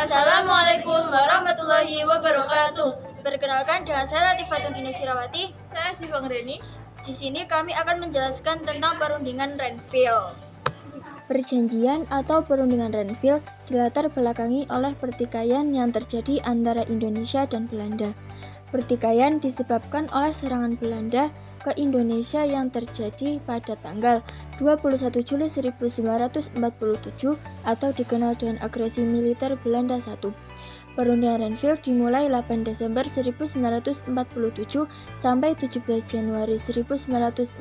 Assalamualaikum warahmatullahi wabarakatuh. Perkenalkan, dengan saya Latifatun Ines Sirawati. Saya Sifang Reni. Di sini kami akan menjelaskan tentang perundingan Renville. Perjanjian atau perundingan Renville dilatar belakangi oleh pertikaian yang terjadi antara Indonesia dan Belanda. Pertikaian disebabkan oleh serangan Belanda ke Indonesia yang terjadi pada tanggal 21 Juli 1947 atau dikenal dengan agresi militer Belanda I. Perundingan Renville dimulai 8 Desember 1947 sampai 17 Januari 1948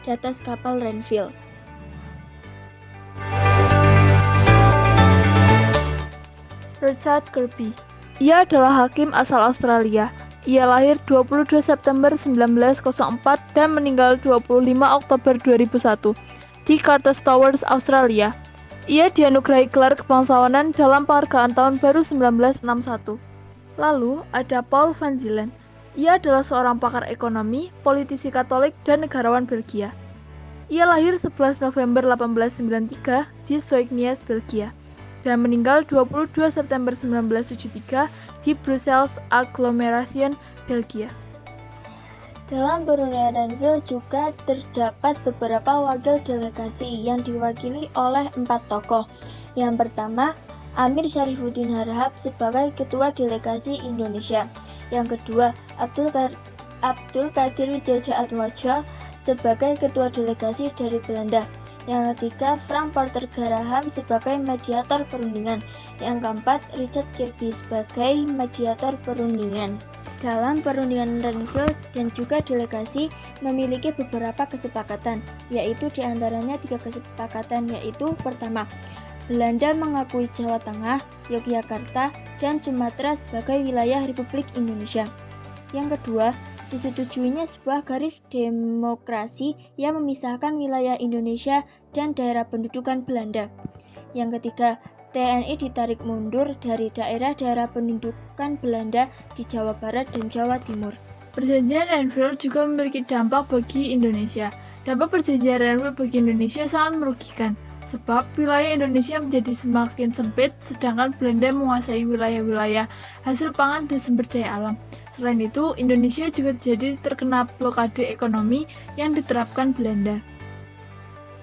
di atas kapal Renville. Richard Kirby. Ia adalah hakim asal Australia. Ia lahir 22 September 1904 dan meninggal 25 Oktober 2001 di Carter's Towers, Australia. Ia dianugerahi gelar kebangsawanan dalam penghargaan tahun baru 1961. Lalu ada Paul van Zielen. Ia adalah seorang pakar ekonomi, politisi Katolik, dan negarawan Belgia. Ia lahir 11 November 1893 di Soignies, Belgia, dan meninggal 22 September 1973 di Brussels Agglomeration, Belgia. Dalam perundingan Renville juga terdapat beberapa wakil delegasi yang diwakili oleh 4 tokoh. Yang pertama, Amir Syarifuddin Harahap sebagai Ketua Delegasi Indonesia. Yang kedua, Abdul Qadir Wijaya-Atmaja sebagai Ketua Delegasi dari Belanda. Yang ketiga, Frank Porter Graham sebagai mediator perundingan. Yang keempat, Richard Kirby sebagai mediator perundingan. Dalam perundingan Renville dan juga delegasi memiliki beberapa kesepakatan, yaitu diantaranya 3 kesepakatan, yaitu pertama, Belanda mengakui Jawa Tengah, Yogyakarta, dan Sumatera sebagai wilayah Republik Indonesia. Yang kedua, disetujuinya sebuah garis demokrasi yang memisahkan wilayah Indonesia dan daerah pendudukan Belanda. Yang ketiga, TNI ditarik mundur dari daerah-daerah pendudukan Belanda di Jawa Barat dan Jawa Timur. Perjanjian Renville juga memiliki dampak bagi Indonesia. Dampak perjanjian Renville bagi Indonesia sangat merugikan, sebab wilayah Indonesia menjadi semakin sempit, sedangkan Belanda menguasai wilayah-wilayah hasil pangan dan sumber daya alam. Selain itu, Indonesia juga jadi terkena blokade ekonomi yang diterapkan Belanda.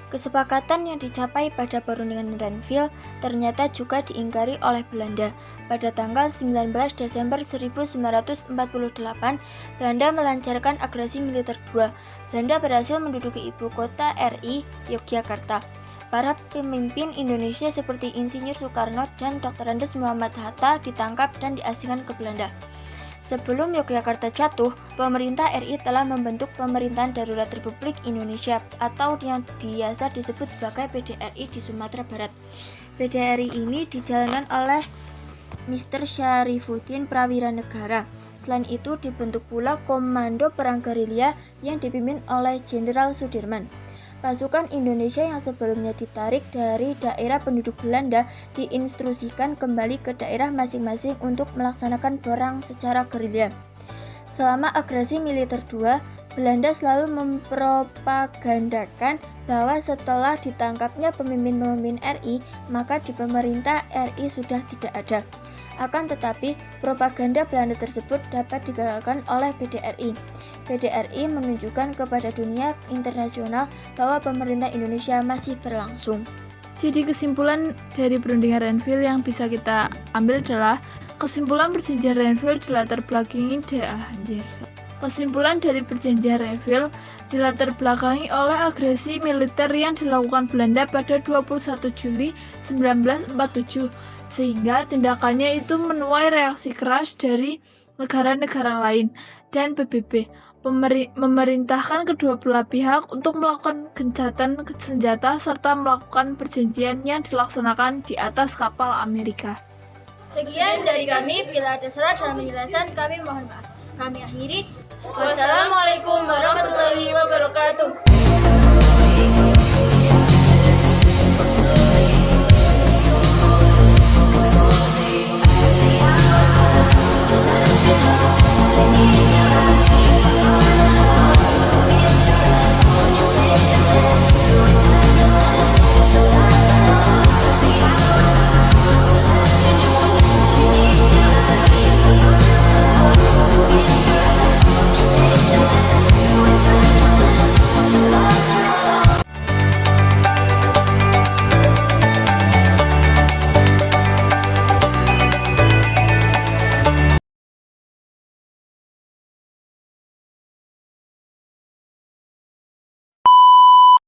Kesepakatan yang dicapai pada perundingan Renville ternyata juga diingkari oleh Belanda. Pada tanggal 19 Desember 1948, Belanda melancarkan agresi militer II. Belanda berhasil menduduki ibu kota RI, Yogyakarta. Para pemimpin Indonesia seperti Insinyur Soekarno dan Dr. Andes Muhammad Hatta ditangkap dan diasingkan ke Belanda. Sebelum Yogyakarta jatuh, pemerintah RI telah membentuk Pemerintahan Darurat Republik Indonesia atau yang biasa disebut sebagai PDRI di Sumatera Barat. PDRI ini dijalankan oleh Mr. Syarifuddin Prawira Negara. Selain itu dibentuk pula Komando Perang Gerilya yang dipimpin oleh Jenderal Sudirman. Pasukan Indonesia yang sebelumnya ditarik dari daerah penduduk Belanda diinstruksikan kembali ke daerah masing-masing untuk melaksanakan perang secara gerilya. Selama agresi militer II, Belanda selalu mempropagandakan bahwa setelah ditangkapnya pemimpin-pemimpin RI, maka di pemerintah RI sudah tidak ada. Akan tetapi, propaganda Belanda tersebut dapat digagalkan oleh PDRI. PDRI menunjukkan kepada dunia internasional bahwa pemerintah Indonesia masih berlangsung. Jadi kesimpulan dari perundingan Renville yang bisa kita ambil adalah kesimpulan perjanjian Renville dilatar belakangi dilatar belakangi oleh agresi militer yang dilakukan Belanda pada 21 Juli 1947, sehingga tindakannya itu menuai reaksi keras dari negara-negara lain dan PBB. Memerintahkan kedua belah pihak untuk melakukan gencatan senjata serta melakukan perjanjian yang dilaksanakan di atas kapal Amerika. Sekian dari kami, bila ada salah dalam penjelasan kami mohon maaf. Kami akhiri. Wassalamualaikum warahmatullahi wabarakatuh.